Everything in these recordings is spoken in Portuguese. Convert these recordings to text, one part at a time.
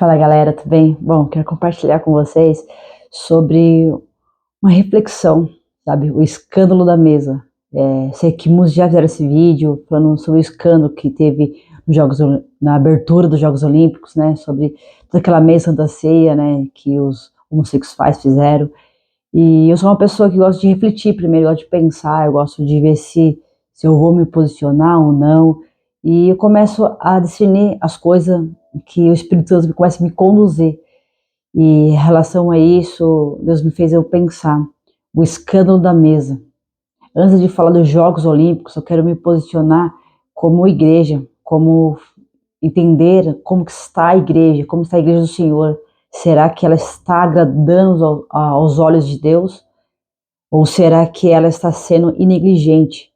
Fala galera, tudo bem? Bom, quero compartilhar com vocês sobre uma reflexão, sabe? O escândalo da mesa. Sei que muitos já fizeram esse vídeo falando sobre o escândalo que teve nos na abertura dos Jogos Olímpicos, né? Sobre toda aquela mesa da ceia, né? Que os homossexuais fizeram. E eu sou uma pessoa que gosta de refletir primeiro, eu gosto de pensar, eu gosto de ver se eu vou me posicionar ou não. E eu começo a discernir as coisas que o Espírito Santo começa a me conduzir. E em relação a isso, Deus me fez eu pensar o escândalo da mesa. Antes de falar dos Jogos Olímpicos, eu quero me posicionar como igreja, como entender como que está a igreja, como está a igreja do Senhor. Será que ela está agradando aos olhos de Deus? Ou será que ela está sendo negligente?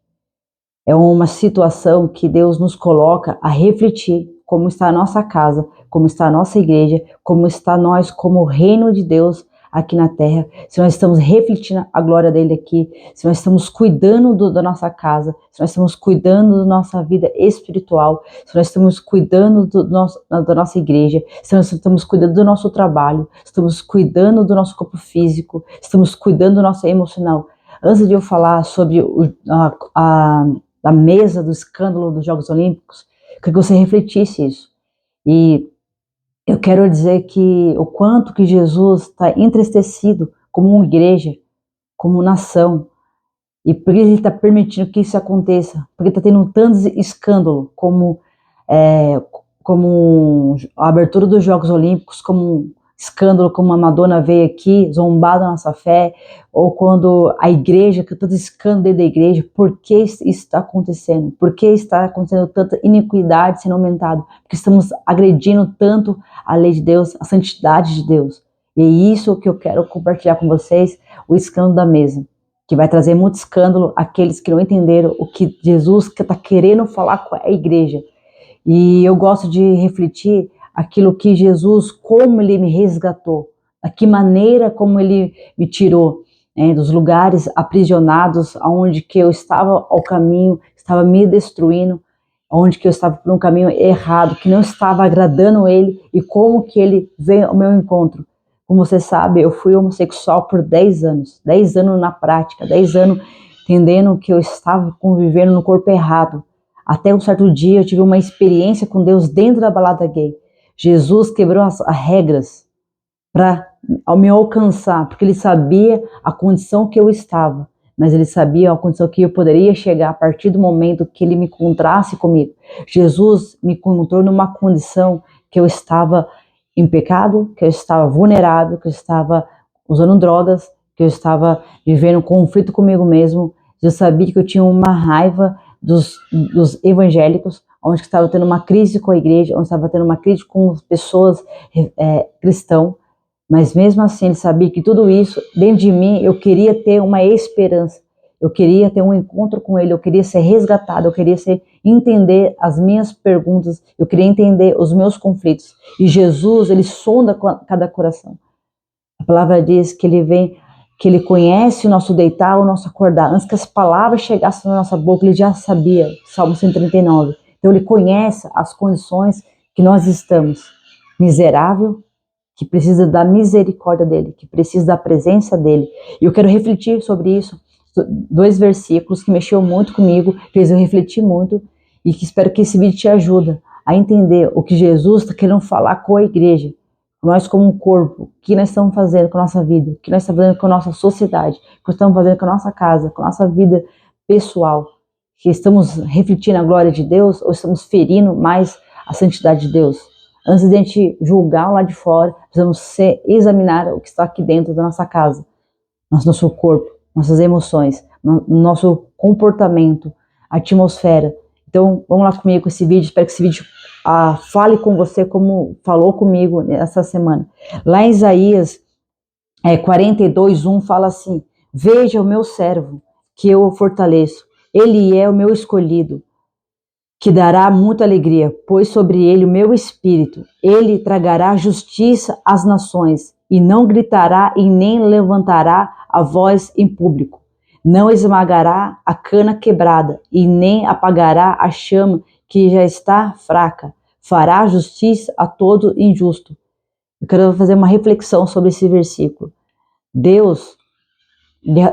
É uma situação que Deus nos coloca a refletir como está a nossa casa, como está a nossa igreja, como está nós como reino de Deus aqui na terra, se nós estamos refletindo a glória dele aqui, se nós estamos cuidando da nossa casa, se nós estamos cuidando da nossa vida espiritual, se nós estamos cuidando da nossa igreja, se nós estamos cuidando do nosso trabalho, estamos cuidando do nosso corpo físico, estamos cuidando do nosso emocional. Antes de eu falar sobre da mesa do escândalo dos Jogos Olímpicos, eu queria que você refletisse isso. E eu quero dizer que o quanto que Jesus está entristecido como uma igreja, como nação, e por que ele está permitindo que isso aconteça, porque está tendo tanto escândalo como a abertura dos Jogos Olímpicos, como escândalo, como a Madonna veio aqui, zombar da nossa fé, ou quando a igreja, que tanto escândalo dentro da igreja, por que isso está acontecendo? Por que está acontecendo tanta iniquidade sendo aumentada? Porque estamos agredindo tanto a lei de Deus, a santidade de Deus. E é isso que eu quero compartilhar com vocês, o escândalo da mesa, que vai trazer muito escândalo àqueles que não entenderam o que Jesus está querendo falar com a igreja. E eu gosto de refletir aquilo que Jesus, como ele me resgatou, a que maneira como ele me tirou dos lugares aprisionados, aonde que eu estava ao caminho, estava me destruindo, onde que eu estava por um caminho errado, que não estava agradando ele, e como que ele veio ao meu encontro. Como você sabe, eu fui homossexual por 10 anos na prática, 10 anos entendendo que eu estava convivendo no corpo errado. Até um certo dia eu tive uma experiência com Deus dentro da balada gay. Jesus quebrou as regras para me alcançar, porque ele sabia a condição que eu estava, mas ele sabia a condição que eu poderia chegar a partir do momento que ele me encontrasse comigo. Jesus me encontrou numa condição que eu estava em pecado, que eu estava vulnerável, que eu estava usando drogas, que eu estava vivendo um conflito comigo mesmo. Eu sabia que eu tinha uma raiva dos evangélicos, onde estava tendo uma crise com a igreja, onde estava tendo uma crise com as pessoas cristãs, mas mesmo assim ele sabia que tudo isso, dentro de mim, eu queria ter uma esperança, eu queria ter um encontro com ele, eu queria ser resgatado, eu queria entender as minhas perguntas, eu queria entender os meus conflitos, e Jesus, ele sonda cada coração. A palavra diz que ele vem, que ele conhece o nosso deitar, o nosso acordar. Antes que as palavras chegassem na nossa boca, ele já sabia. Salmo 139. Então ele conhece as condições que nós estamos. Miserável, que precisa da misericórdia dele, que precisa da presença dele. E eu quero refletir sobre isso. 2 versículos que mexeu muito comigo, fez eu refletir muito, e que espero que esse vídeo te ajude a entender o que Jesus está querendo falar com a igreja. Nós como um corpo, o que nós estamos fazendo com a nossa vida, o que nós estamos fazendo com a nossa sociedade, o que nós estamos fazendo com a nossa casa, com a nossa vida pessoal, que estamos refletindo a glória de Deus ou estamos ferindo mais a santidade de Deus. Antes de a gente julgar lá de fora, precisamos examinar o que está aqui dentro da nossa casa, nosso corpo, nossas emoções, nosso comportamento, a atmosfera. Então, vamos lá comigo com esse vídeo, espero que esse vídeo fale com você como falou comigo essa semana. Lá em Isaías 42:1 fala assim: veja o meu servo, que eu o fortaleço, ele é o meu escolhido, que dará muita alegria, pois sobre ele o meu espírito, ele tragará justiça às nações, e não gritará e nem levantará a voz em público, não esmagará a cana quebrada, e nem apagará a chama que já está fraca, fará justiça a todo injusto, Eu quero fazer uma reflexão sobre esse versículo. Deus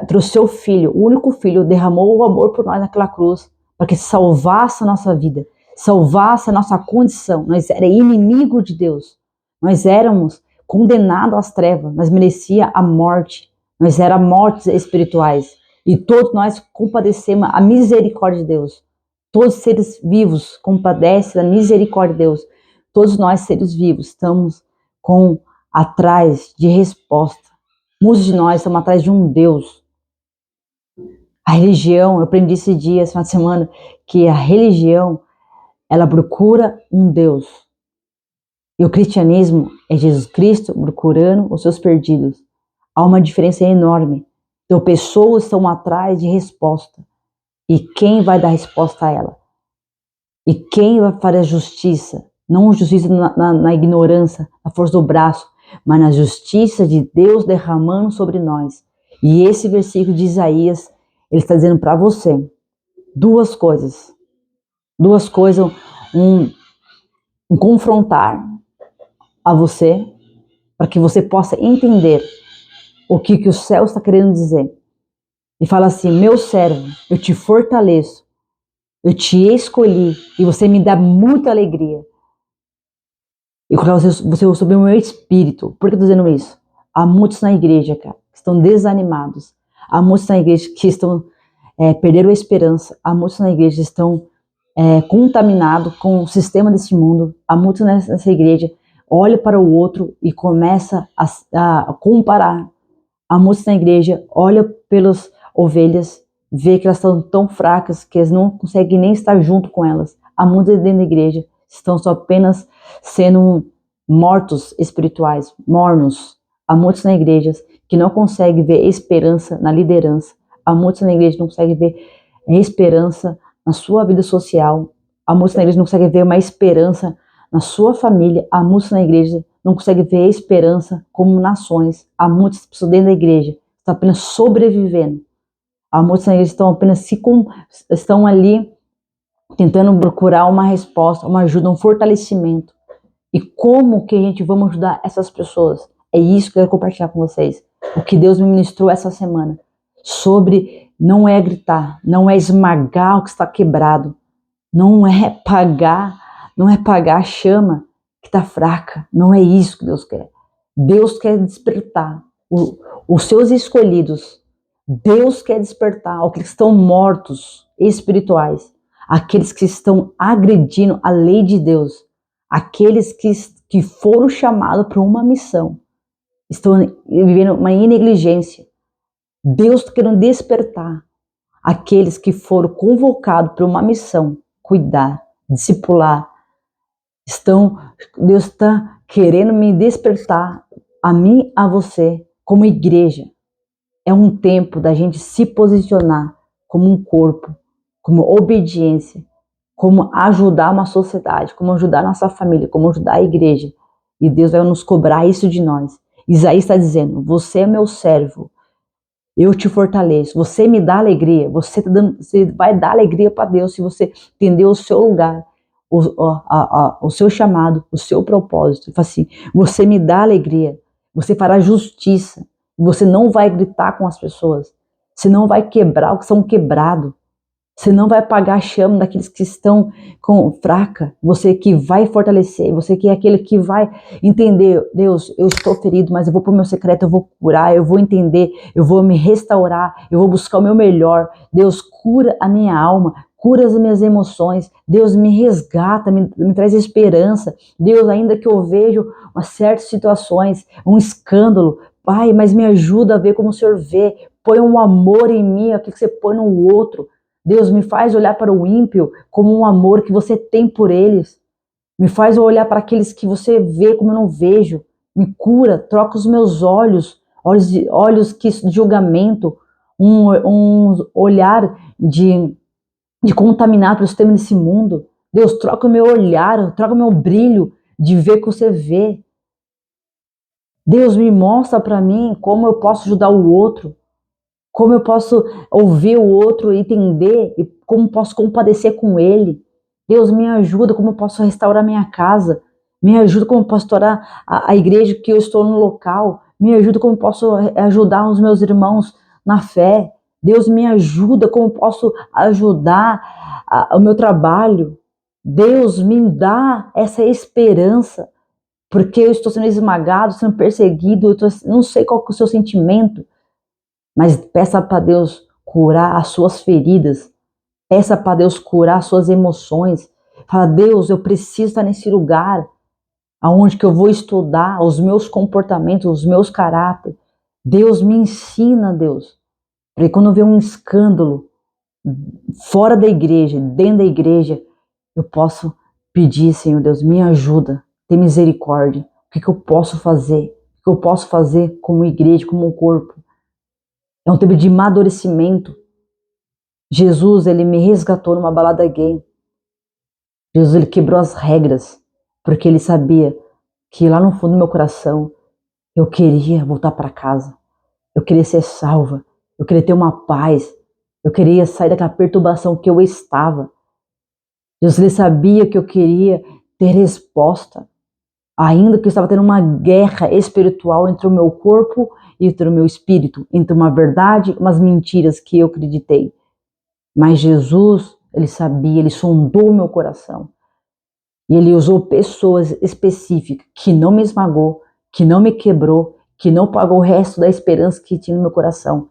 trouxe seu filho, o único filho, derramou o amor por nós naquela cruz, para que salvasse a nossa vida, salvasse a nossa condição. Nós éramos inimigos de Deus, nós éramos condenados às trevas, nós merecia a morte, nós éramos mortos espirituais, e todos nós compadecemos a misericórdia de Deus. Todos os seres vivos compadecem da misericórdia de Deus. Todos nós, seres vivos, estamos atrás de resposta. Muitos de nós estamos atrás de um Deus. A religião, eu aprendi esse dia, esse final de semana, que a religião, ela procura um Deus. E o cristianismo é Jesus Cristo procurando os seus perdidos. Há uma diferença enorme. Então, pessoas estão atrás de resposta. E quem vai dar resposta a ela? E quem vai fazer a justiça? Não justiça na ignorância, na força do braço, mas na justiça de Deus derramando sobre nós. E esse versículo de Isaías, ele está dizendo para você duas coisas. Duas coisas, um confrontar a você, para que você possa entender o que o céu está querendo dizer. E fala assim: meu servo, eu te fortaleço, eu te escolhi e você me dá muita alegria. E colocar você sobre o meu espírito. Por que eu estou dizendo isso? Há muitos na igreja, cara, que estão desanimados. Há muitos na igreja que estão perderam a esperança. Há muitos na igreja que estão contaminados com o sistema desse mundo. Há muitos nessa igreja olha para o outro e começa a comparar. Há muitos na igreja olha pelas ovelhas, vê que elas estão tão fracas que eles não conseguem nem estar junto com elas. Há muitos dentro da igreja estão só apenas sendo mortos espirituais, mornos. Há muitos na igreja que não conseguem ver esperança na liderança. Há muitos na igreja que não conseguem ver esperança na sua vida social. Há muitos na igreja que não conseguem ver uma esperança na sua família. Há muitos na igreja que não conseguem ver esperança como nações. Há muitas pessoas dentro da igreja que estão apenas sobrevivendo. Há muitos na igreja que estão apenas estão ali tentando procurar uma resposta, uma ajuda, um fortalecimento. E como que a gente vamos ajudar essas pessoas? É isso que eu quero compartilhar com vocês. O que Deus me ministrou essa semana. Sobre não é gritar, não é esmagar o que está quebrado. Não é apagar a chama que está fraca. Não é isso que Deus quer. Deus quer despertar os seus escolhidos. Deus quer despertar aqueles que estão mortos espirituais. Aqueles que estão agredindo a lei de Deus, aqueles que foram chamados para uma missão, estão vivendo uma negligência. Deus está querendo despertar aqueles que foram convocados para uma missão, cuidar, discipular. Deus está querendo me despertar, a mim, a você, como igreja. É um tempo da gente se posicionar como um corpo, como obediência, como ajudar uma sociedade, como ajudar a nossa família, como ajudar a igreja. E Deus vai nos cobrar isso de nós. Isaías está dizendo: você é meu servo, eu te fortaleço, você me dá alegria, você vai dar alegria para Deus se você entender o seu lugar, o seu chamado, o seu propósito. Ele fala assim: você me dá alegria, você fará justiça, você não vai gritar com as pessoas, você não vai quebrar o que são quebrados, você não vai apagar a chama daqueles que estão fraca. Você que vai fortalecer, você que é aquele que vai entender: Deus, eu estou ferido, mas eu vou para o meu secreto, eu vou curar, eu vou entender, eu vou me restaurar, eu vou buscar o meu melhor. Deus, cura a minha alma, cura as minhas emoções. Deus, me resgata, me traz esperança. Deus, ainda que eu vejo certas situações, um escândalo, Pai, mas me ajuda a ver como o Senhor vê. Põe um amor em mim, aquilo que você põe no outro. Deus, me faz olhar para o ímpio como um amor que você tem por eles. Me faz olhar para aqueles que você vê como eu não vejo. Me cura, troca os meus olhos de julgamento, um olhar de contaminar para o sistema desse mundo. Deus, troca o meu olhar, troca o meu brilho de ver o que você vê. Deus, me mostra para mim como eu posso ajudar o outro. Como eu posso ouvir o outro, entender, e como posso compadecer com ele. Deus, me ajuda, como eu posso restaurar minha casa. Me ajuda como posso pastorar a igreja que eu estou no local. Me ajuda como posso ajudar os meus irmãos na fé. Deus, me ajuda como posso ajudar o meu trabalho. Deus, me dá essa esperança, porque eu estou sendo esmagado, sendo perseguido, não sei qual é o seu sentimento, mas peça para Deus curar as suas feridas, peça para Deus curar as suas emoções. Fala, Deus, eu preciso estar nesse lugar, aonde que eu vou estudar os meus comportamentos, os meus caráteres. Deus, me ensina, Deus, porque quando eu ver um escândalo fora da igreja, dentro da igreja, eu posso pedir, Senhor Deus, me ajuda, tem misericórdia. O que eu posso fazer? O que eu posso fazer como igreja, como um corpo? É um tempo de amadurecimento. Jesus, ele me resgatou numa balada gay. Jesus, ele quebrou as regras, porque ele sabia que lá no fundo do meu coração, eu queria voltar para casa. Eu queria ser salva. Eu queria ter uma paz. Eu queria sair daquela perturbação que eu estava. Jesus, ele sabia que eu queria ter resposta. Ainda que eu estava tendo uma guerra espiritual entre o meu corpo e entre o meu espírito, entre uma verdade e umas mentiras que eu acreditei. Mas Jesus, ele sabia, ele sondou o meu coração. E ele usou pessoas específicas que não me esmagou, que não me quebrou, que não pagou o resto da esperança que tinha no meu coração.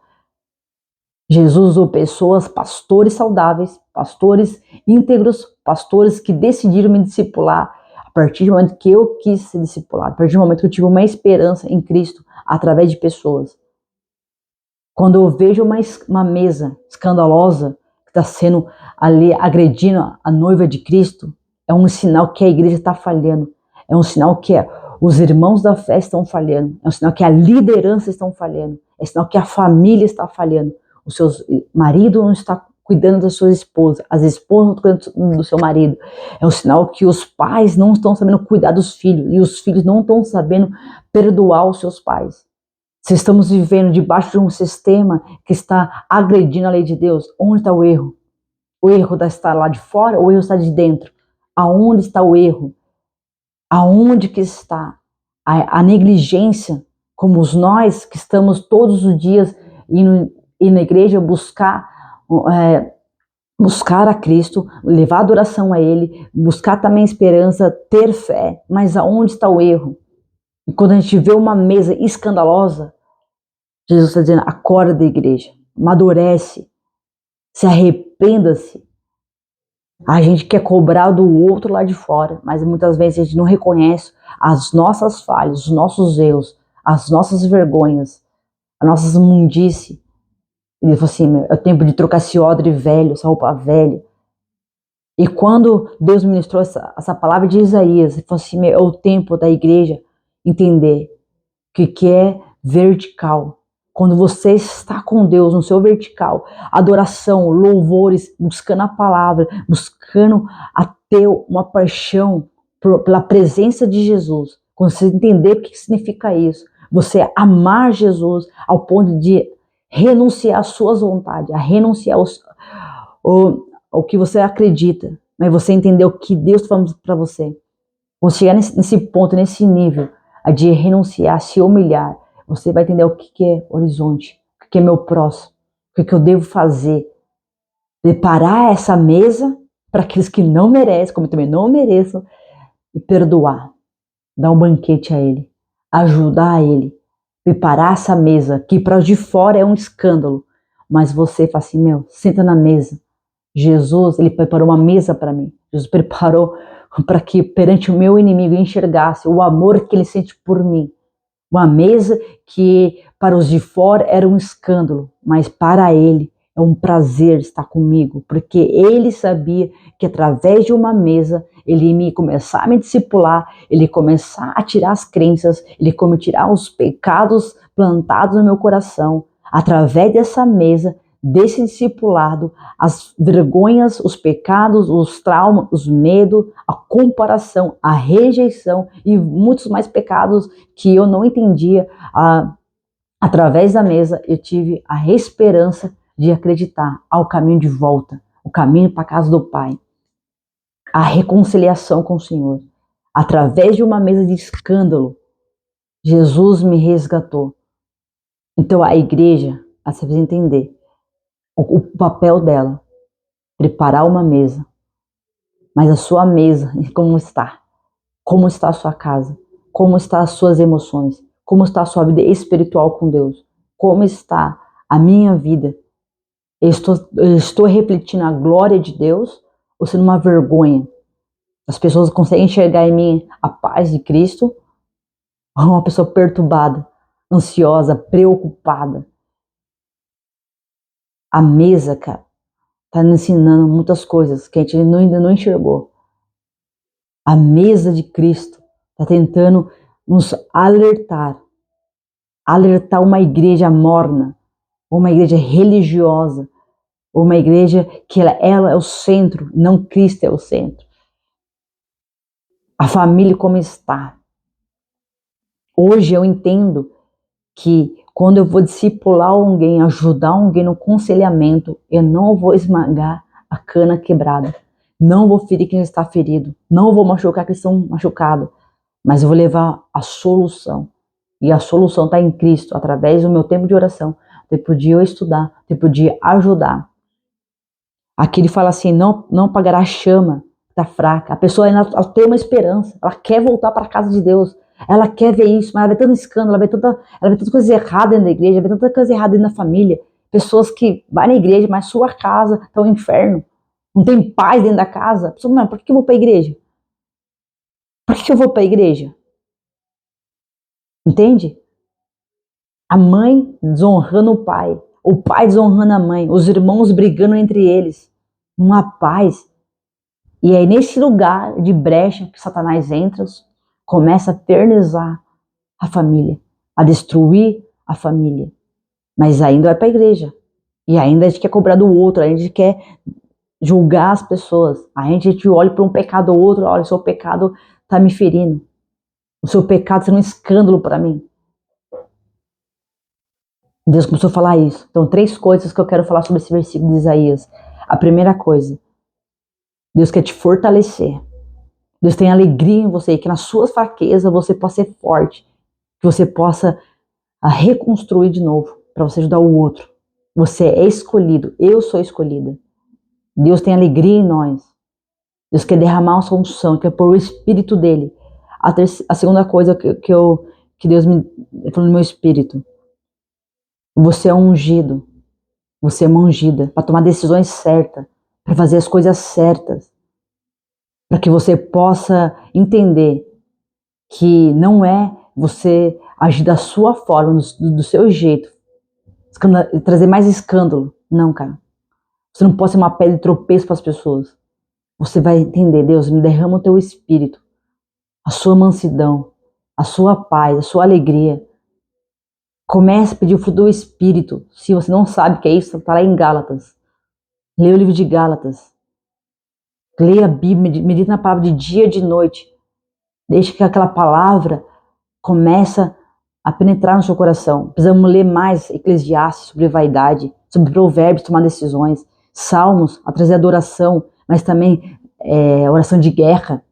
Jesus usou pessoas, pastores saudáveis, pastores íntegros, pastores que decidiram me discipular a partir do momento que eu quis ser discipulado, a partir do momento que eu tive uma esperança em Cristo através de pessoas. Quando eu vejo uma mesa escandalosa que está sendo ali agredindo a noiva de Cristo, é um sinal que a igreja está falhando, é um sinal que os irmãos da fé estão falhando, é um sinal que a liderança está falhando, é um sinal que a família está falhando. O seu marido não está cuidando da sua esposa, as esposas não estão cuidando do seu marido. É um sinal que os pais não estão sabendo cuidar dos filhos e os filhos não estão sabendo perdoar os seus pais. Se estamos vivendo debaixo de um sistema que está agredindo a lei de Deus, onde está o erro? O erro está lá de fora ou o erro está de dentro? Aonde está o erro? Aonde que está a negligência, como nós que estamos todos os dias indo na igreja buscar a Cristo, levar adoração a Ele, buscar também esperança, ter fé, mas aonde está o erro? E quando a gente vê uma mesa escandalosa, Jesus está dizendo, acorda, igreja, amadurece, se arrependa-se. A gente quer cobrar do outro lá de fora, mas muitas vezes a gente não reconhece as nossas falhas, os nossos erros, as nossas vergonhas, as nossas imundícies. Ele falou assim, é o tempo de trocar esse odre velho, essa roupa velha. E quando Deus ministrou essa palavra de Isaías, ele falou assim, é o tempo da igreja entender o que é vertical. Quando você está com Deus no seu vertical, adoração, louvores, buscando a palavra, buscando a ter uma paixão pela presença de Jesus. Quando você entender o que significa isso, você amar Jesus ao ponto de renunciar às suas vontades, a renunciar ao que você acredita, mas você entender o que Deus está falando para você. Quando chegar nesse ponto, nesse nível, de renunciar, se humilhar, você vai entender o que é horizonte, o que é meu próximo, o que eu devo fazer. Preparar essa mesa para aqueles que não merecem, como eu também não mereço, e perdoar, dar um banquete a Ele, ajudar Ele, preparar essa mesa, que para os de fora é um escândalo, mas você fala assim, senta na mesa. Jesus, Ele preparou uma mesa para mim. Jesus preparou para que perante o meu inimigo enxergasse o amor que Ele sente por mim. Uma mesa que para os de fora era um escândalo, mas para Ele é um prazer estar comigo, porque Ele sabia que através de uma mesa Ele ia começar a me discipular, Ele ia começar a tirar as crenças, Ele ia tirar os pecados plantados no meu coração. Através dessa mesa, desse discipulado, as vergonhas, os pecados, os traumas, os medos, a comparação, a rejeição e muitos mais pecados que eu não entendia. Através da mesa, eu tive a esperança de acreditar ao caminho de volta, o caminho para a casa do Pai, a reconciliação com o Senhor, Através de uma mesa de escândalo, Jesus me resgatou. Então a igreja, você precisa entender o papel dela, preparar uma mesa. Mas a sua mesa, como está? Como está a sua casa? Como estão as suas emoções? Como está a sua vida espiritual com Deus? Como está a minha vida? Eu estou refletindo a glória de Deus ou sendo uma vergonha? As pessoas conseguem enxergar em mim a paz de Cristo ou uma pessoa perturbada, ansiosa, preocupada? A mesa, cara, está nos ensinando muitas coisas que a gente ainda não enxergou. A mesa de Cristo está tentando nos alertar uma igreja morna, uma igreja religiosa, uma igreja que ela é o centro, não Cristo é o centro. A família como está. Hoje eu entendo que quando eu vou discipular alguém, ajudar alguém no aconselhamento, eu não vou esmagar a cana quebrada, não vou ferir quem está ferido, não vou machucar quem estão machucados, mas eu vou levar a solução. E a solução está em Cristo, através do meu tempo de oração, tempo de eu estudar, tempo de ajudar. Aqui ele fala assim, não apagará a chama, está fraca. A pessoa ela tem uma esperança, ela quer voltar para a casa de Deus, ela quer ver isso, mas ela vê tanto escândalo, ela vê tanta coisa errada dentro da igreja, ela vê tanta coisa errada dentro da família. Pessoas que vão na igreja, mas sua casa está um inferno. Não tem paz dentro da casa. A pessoa, não, por que eu vou para a igreja? Por que eu vou para a igreja? Entende? A mãe desonrando o pai desonrando a mãe, os irmãos brigando entre eles. Não há paz. E aí nesse lugar de brecha que Satanás entra, começa a eternizar a família, a destruir a família. Mas ainda vai para a igreja. E ainda a gente quer cobrar do outro, a gente quer julgar as pessoas. A gente olha para um pecado ou outro, olha, o seu pecado está me ferindo. O seu pecado está sendo um escândalo para mim. Deus começou a falar isso. Então, 3 coisas que eu quero falar sobre esse versículo de Isaías. A primeira coisa, Deus quer te fortalecer. Deus tem alegria em você, que nas suas fraquezas você possa ser forte, que você possa reconstruir de novo, para você ajudar o outro. Você é escolhido, eu sou escolhida. Deus tem alegria em nós. Deus quer derramar a sua unção, quer pôr o Espírito dele. A segunda coisa que Deus me falou no meu espírito, você é ungido, você é uma ungida, para tomar decisões certas, para fazer as coisas certas, para que você possa entender que não é você agir da sua forma, do seu jeito, trazer mais escândalo. Não, cara. Você não pode ser uma pedra de tropeço para as pessoas. Você vai entender, Deus, me derrama o teu espírito, a sua mansidão, a sua paz, a sua alegria. Comece a pedir o fruto do Espírito. Se você não sabe o que é isso, está lá em Gálatas. Leia o livro de Gálatas. Leia a Bíblia, medita na palavra de dia e de noite. Deixe que aquela palavra comece a penetrar no seu coração. Precisamos ler mais Eclesiastes sobre vaidade, sobre provérbios, tomar decisões. Salmos, a trazer adoração, mas também oração de guerra.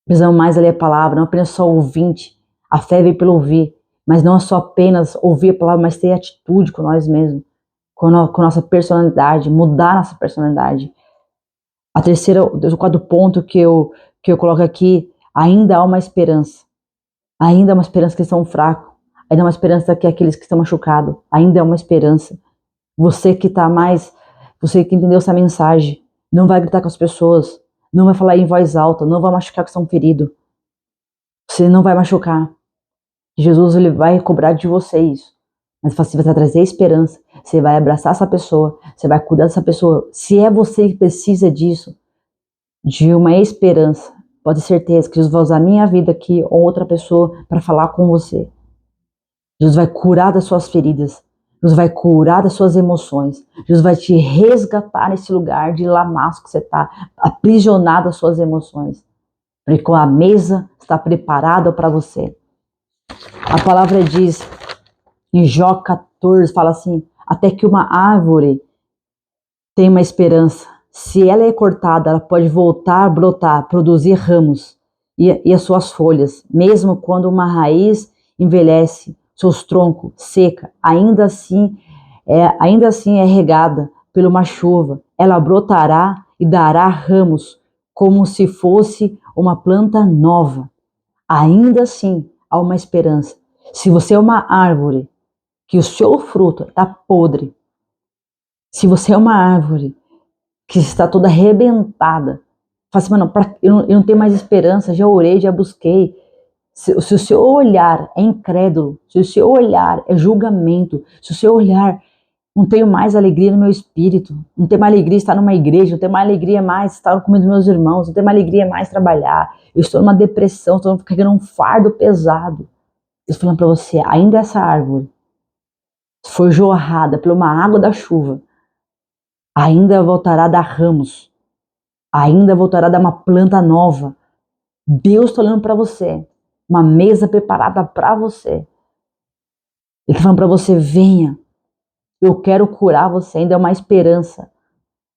Precisamos mais ler a palavra, não apenas só ouvinte. A fé vem pelo ouvir. Mas não é só apenas ouvir a palavra, mas ter atitude com nós mesmos, com a nossa personalidade, mudar nossa personalidade. O quarto ponto que eu coloco aqui, ainda há uma esperança. Ainda há uma esperança que estão fracos. Ainda há uma esperança que aqueles que estão machucados. Ainda há uma esperança. Você que entendeu essa mensagem, não vai gritar com as pessoas, não vai falar em voz alta, não vai machucar que estão feridos. Você não vai machucar. Jesus ele vai cobrar de você isso. Mas você vai trazer esperança. Você vai abraçar essa pessoa. Você vai cuidar dessa pessoa. Se é você que precisa disso, de uma esperança, pode ter certeza que Jesus vai usar a minha vida aqui ou outra pessoa para falar com você. Jesus vai curar das suas feridas. Jesus vai curar das suas emoções. Jesus vai te resgatar nesse lugar de lamaço que você está, aprisionado das suas emoções. Porque a mesa está preparada para você. A palavra diz, em Jó 14, fala assim, até que uma árvore tem uma esperança. Se ela é cortada, ela pode voltar a brotar, produzir ramos. e as suas folhas, mesmo quando uma raiz envelhece, seus troncos seca, ainda assim é regada por uma chuva, ela brotará e dará ramos, como se fosse uma planta nova. Ainda assim há uma esperança. Se você é uma árvore que o seu fruto está podre, se você é uma árvore que está toda arrebentada, fala assim, mano, eu não tenho mais esperança, já orei, já busquei. Se o seu olhar é incrédulo, se o seu olhar é julgamento, se o seu olhar não tenho mais alegria no meu espírito, não tenho mais alegria estar numa igreja, não tenho mais alegria mais estar com meus irmãos, não tenho mais alegria mais trabalhar, eu estou numa depressão, estou carregando um fardo pesado. Eu estou falando para você, ainda essa árvore foi jorrada por uma água da chuva, ainda voltará a dar ramos, ainda voltará a dar uma planta nova. Deus está olhando para você, uma mesa preparada para você. Ele está falando para você, venha, eu quero curar você, ainda é uma esperança.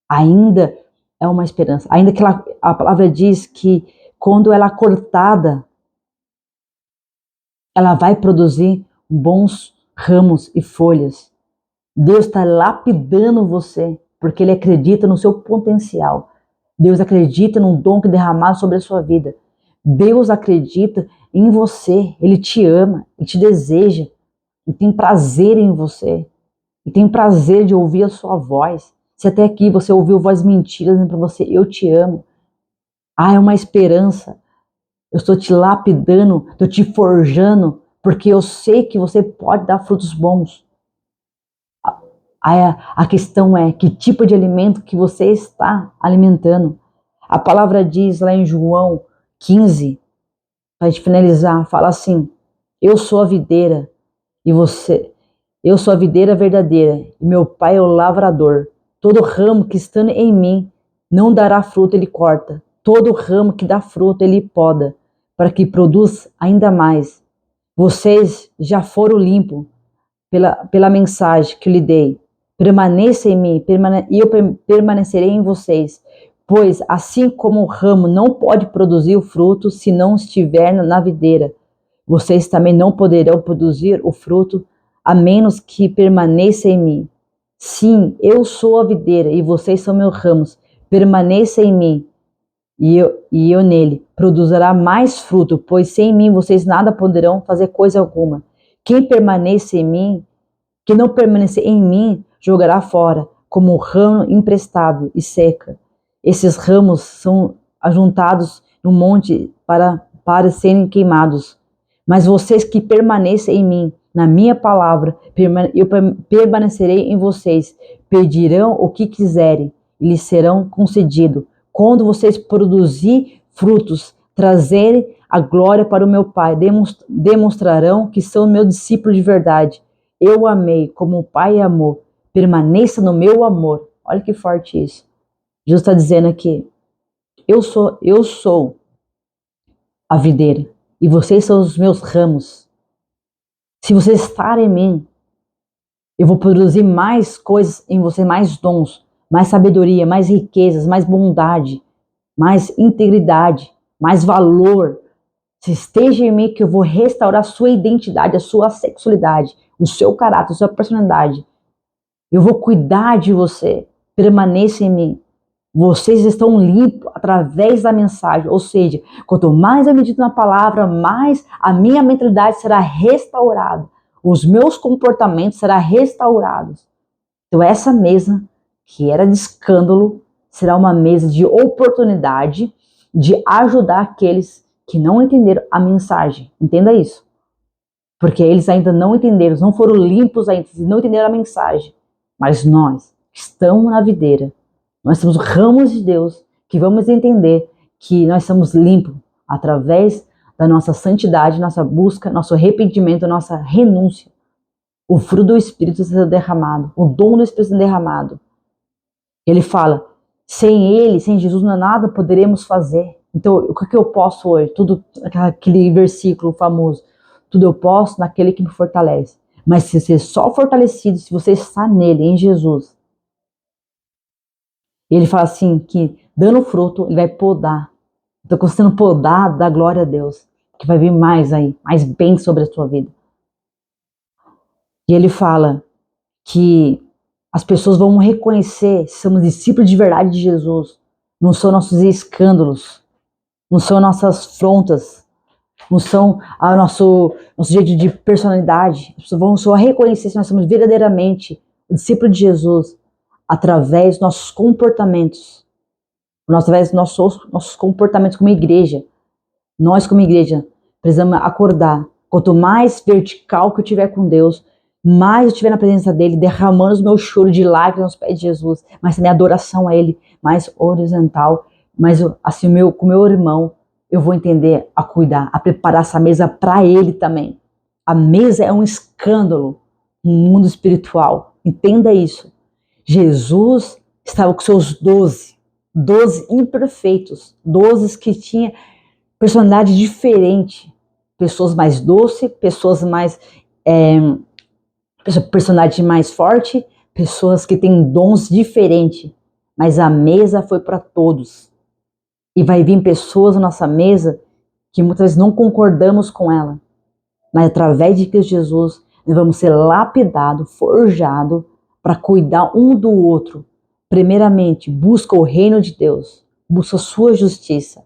Ainda é uma esperança. Ainda que a palavra diz que quando ela é cortada, ela vai produzir bons ramos e folhas. Deus está lapidando você, porque Ele acredita no seu potencial. Deus acredita no dom que é derramado sobre a sua vida. Deus acredita em você. Ele te ama, Ele te deseja, Ele tem prazer em você. E tem prazer de ouvir a sua voz. Se até aqui você ouviu voz mentiras dizendo para você, eu te amo. Ah, é uma esperança. Eu estou te lapidando, estou te forjando, porque eu sei que você pode dar frutos bons. A questão é que tipo de alimento que você está alimentando. A palavra diz lá em João 15, para a gente finalizar, fala assim, eu sou a videira e você... Eu sou a videira verdadeira e meu pai é o lavrador. Todo ramo que estando em mim não dará fruto, ele corta. Todo ramo que dá fruto, ele poda, para que produza ainda mais. Vocês já foram limpos pela mensagem que lhe dei. Permaneça em mim e eu permanecerei em vocês. Pois assim como o ramo não pode produzir o fruto se não estiver na videira, vocês também não poderão produzir o fruto a menos que permaneça em mim. Sim, eu sou a videira e vocês são meus ramos. Permaneça em mim e eu nele. Produzirá mais fruto, pois sem mim vocês nada poderão fazer coisa alguma. Quem permanece em mim, que não permanecer em mim, jogará fora, como um ramo imprestável e seca. Esses ramos são ajuntados no monte para serem queimados. Mas vocês que permanecem em mim, na minha palavra, eu permanecerei em vocês. Pedirão o que quiserem e lhes serão concedido. Quando vocês produzirem frutos, trazerem a glória para o meu Pai, demonstrarão que são meu discípulo de verdade. Eu amei como o Pai amou. Permaneça no meu amor. Olha que forte isso. Jesus está dizendo aqui, eu sou a videira e vocês são os meus ramos. Se vocês estarem em mim, eu vou produzir mais coisas em você, mais dons, mais sabedoria, mais riquezas, mais bondade, mais integridade, mais valor. Se esteja em mim que eu vou restaurar a sua identidade, a sua sexualidade, o seu caráter, a sua personalidade. Eu vou cuidar de você. Permaneça em mim. Vocês estão limpos através da mensagem. Ou seja, quanto mais eu medito na palavra, mais a minha mentalidade será restaurada. Os meus comportamentos serão restaurados. Então essa mesa, que era de escândalo, será uma mesa de oportunidade de ajudar aqueles que não entenderam a mensagem. Entenda isso. Porque eles ainda não entenderam, não foram limpos ainda, não entenderam a mensagem. Mas nós, que estamos na videira, nós somos ramos de Deus, que vamos entender que nós somos limpos através da nossa santidade, nossa busca, nosso arrependimento, nossa renúncia. O fruto do Espírito sendo derramado, o dom do Espírito sendo derramado. Ele fala, sem Ele, sem Jesus, nada poderemos fazer. Então, o que eu posso hoje? Tudo, aquele versículo famoso, tudo eu posso naquele que me fortalece. Mas se você é só fortalecido, se você está nele, em Jesus, ele fala assim, que dando fruto, ele vai podar. Estou sendo podado, dá glória a Deus, que vai vir mais aí, mais bem sobre a sua vida. E ele fala que as pessoas vão reconhecer se somos discípulos de verdade de Jesus. Não são nossos escândalos, não são nossas afrontas, não são o nosso jeito de personalidade. As pessoas vão só reconhecer se nós somos verdadeiramente o discípulo de Jesus através dos nossos comportamentos, através dos nossos comportamentos como igreja. Nós, como igreja, precisamos acordar. Quanto mais vertical que eu tiver com Deus, mais eu estiver na presença dele, derramando os meus choros de lágrimas aos pés de Jesus, mas também adoração a ele, mais horizontal, mas assim, com o meu irmão, eu vou entender a cuidar, a preparar essa mesa para ele também. A mesa é um escândalo no mundo espiritual. Entenda isso. Jesus estava com seus 12 imperfeitos, 12 que tinham personalidade diferente, pessoas mais doces, pessoas mais personalidade mais forte, pessoas que têm dons diferentes, mas a mesa foi para todos. E vai vir pessoas na nossa mesa que muitas vezes não concordamos com ela, mas através de Cristo Jesus nós vamos ser lapidados, forjados para cuidar um do outro. Primeiramente, busca o reino de Deus, busca a sua justiça.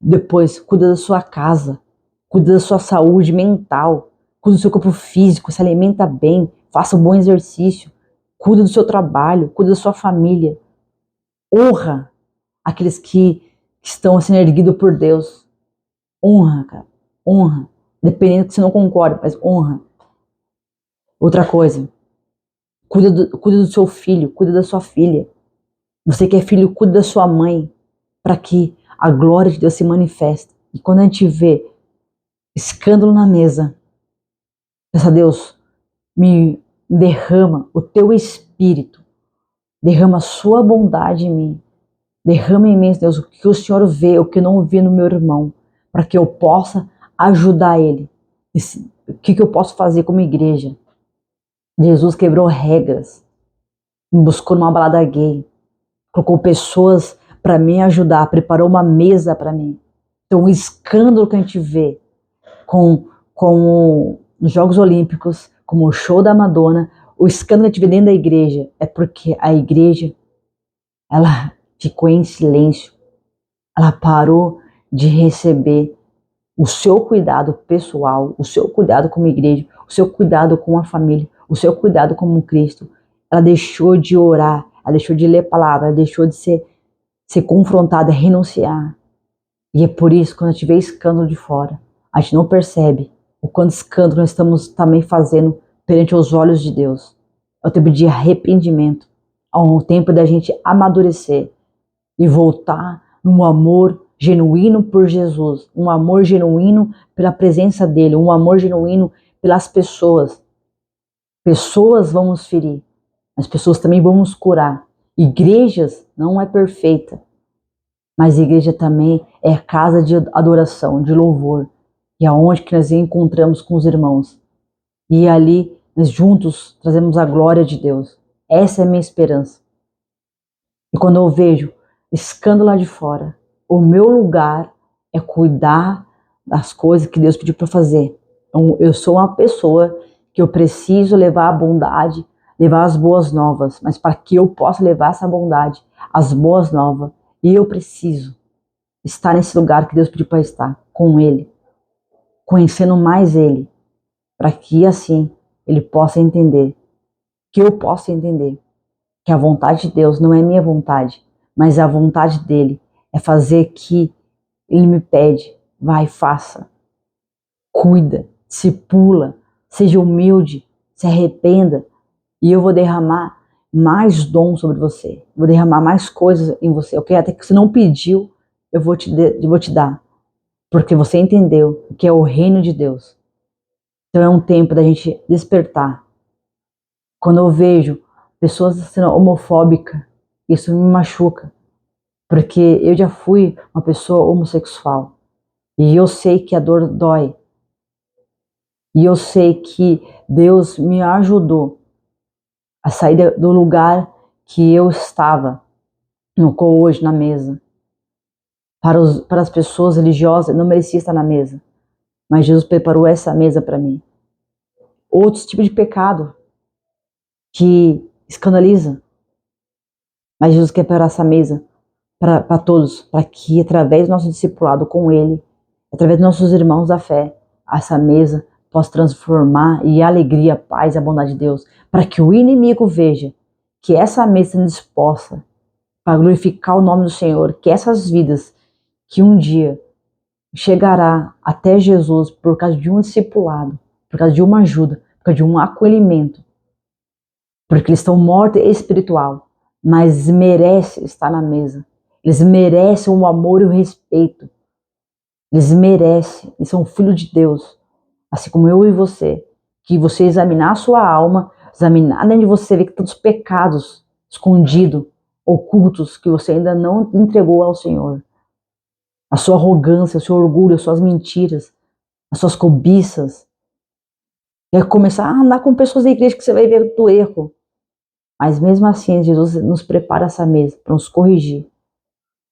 Depois, cuida da sua casa, cuida da sua saúde mental, cuida do seu corpo físico, se alimenta bem, faça um bom exercício, cuida do seu trabalho, cuida da sua família. Honra aqueles que estão sendo erguidos por Deus. Honra, cara, honra. Dependendo que você não concorde, mas honra. Outra coisa, cuida do seu filho, cuida da sua filha. Você que é filho, cuida da sua mãe, para que a glória de Deus se manifeste. E quando a gente vê escândalo na mesa, peça a Deus, me derrama o teu espírito, derrama a sua bondade em mim, derrama em mim, Deus, o que o Senhor vê, o que eu não vi no meu irmão, para que eu possa ajudar ele. O que eu posso fazer como igreja? Jesus quebrou regras, me buscou numa balada gay, colocou pessoas para me ajudar, preparou uma mesa para mim. Então, o escândalo que a gente vê com os Jogos Olímpicos, como o show da Madonna, o escândalo que a gente vê dentro da igreja é porque a igreja, ela ficou em silêncio, ela parou de receber o seu cuidado pessoal, o seu cuidado como igreja, o seu cuidado com a família, o seu cuidado como Cristo. Ela deixou de orar, ela deixou de ler a palavra, ela deixou de ser confrontada, renunciar. E é por isso, quando a gente vê escândalo de fora, a gente não percebe o quanto escândalo nós estamos também fazendo perante os olhos de Deus. É o tempo de arrependimento, é o tempo da gente amadurecer e voltar num amor genuíno por Jesus, um amor genuíno pela presença dele, um amor genuíno pelas pessoas. Pessoas vão nos ferir, mas pessoas também vão nos curar. Igrejas não é perfeita, mas a igreja também é casa de adoração, de louvor, e é onde que nós encontramos com os irmãos. E ali nós juntos trazemos a glória de Deus. Essa é a minha esperança. E quando eu vejo escândalo lá de fora, o meu lugar é cuidar das coisas que Deus pediu para fazer. Eu sou uma pessoa que eu preciso levar a bondade, levar as boas novas, mas para que eu possa levar essa bondade, as boas novas, eu preciso estar nesse lugar que Deus pediu para estar, com Ele, conhecendo mais Ele, para que assim Ele possa entender, que eu possa entender que a vontade de Deus não é minha vontade, mas a vontade dele é fazer que ele me pede, vai, faça, cuida, discipula, seja humilde, se arrependa, e eu vou derramar mais dom sobre você, vou derramar mais coisas em você, ok? Até que você não pediu, eu vou te dar, porque você entendeu que é o reino de Deus. Então é um tempo da gente despertar. Quando eu vejo pessoas sendo homofóbicas, isso me machuca, porque eu já fui uma pessoa homossexual e eu sei que a dor dói, e eu sei que Deus me ajudou a sair do lugar que eu estava, no qual hoje na mesa. Para as pessoas religiosas, eu não merecia estar na mesa. Mas Jesus preparou essa mesa para mim. Outros tipos de pecado que escandaliza. Mas Jesus quer preparar essa mesa para todos, para que através do nosso discipulado com Ele, através dos nossos irmãos da fé, essa mesa possa transformar em alegria, paz e a bondade de Deus, para que o inimigo veja que essa mesa está disposta para glorificar o nome do Senhor, que essas vidas que um dia chegará até Jesus por causa de um discipulado, por causa de uma ajuda, por causa de um acolhimento, porque eles estão mortos espiritual, mas merecem estar na mesa. Eles merecem o amor e o respeito. Eles merecem, eles são filhos de Deus, assim como eu e você. Que você examinar a sua alma, examinar dentro de você, ver que tantos pecados escondidos, ocultos, que você ainda não entregou ao Senhor. A sua arrogância, o seu orgulho, as suas mentiras, as suas cobiças. E aí começar a andar com pessoas da igreja que você vai ver do erro. Mas mesmo assim, Jesus nos prepara essa mesa para nos corrigir,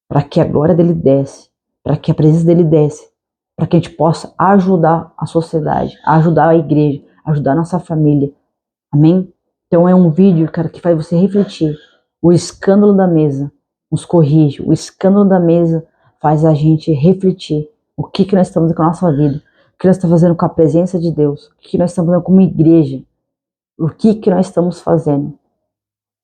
para que a glória dele desce, para que a presença dele desce, para que a gente possa ajudar a sociedade, ajudar a igreja, ajudar a nossa família. Amém? Então é um vídeo, cara, que faz você refletir. O escândalo da mesa nos corrige. O escândalo da mesa faz a gente refletir o que nós estamos com a nossa vida, o que nós estamos fazendo com a presença de Deus, o que nós estamos fazendo como igreja, o que nós estamos fazendo.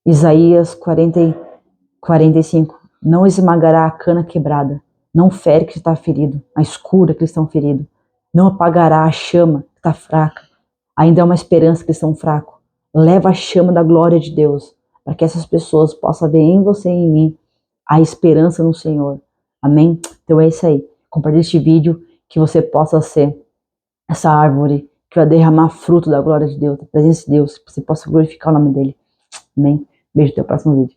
Isaías 45. Não esmagará a cana quebrada, não fere que está ferido, mas cura que estão feridos. Não apagará a chama que está fraca, ainda há uma esperança que estão fracos. Leva a chama da glória de Deus, para que essas pessoas possam ver em você e em mim a esperança no Senhor. Amém? Então é isso aí. Compartilhe este vídeo, que você possa ser essa árvore que vai derramar fruto da glória de Deus, da presença de Deus, que você possa glorificar o nome dele. Amém? Beijo, até o próximo vídeo.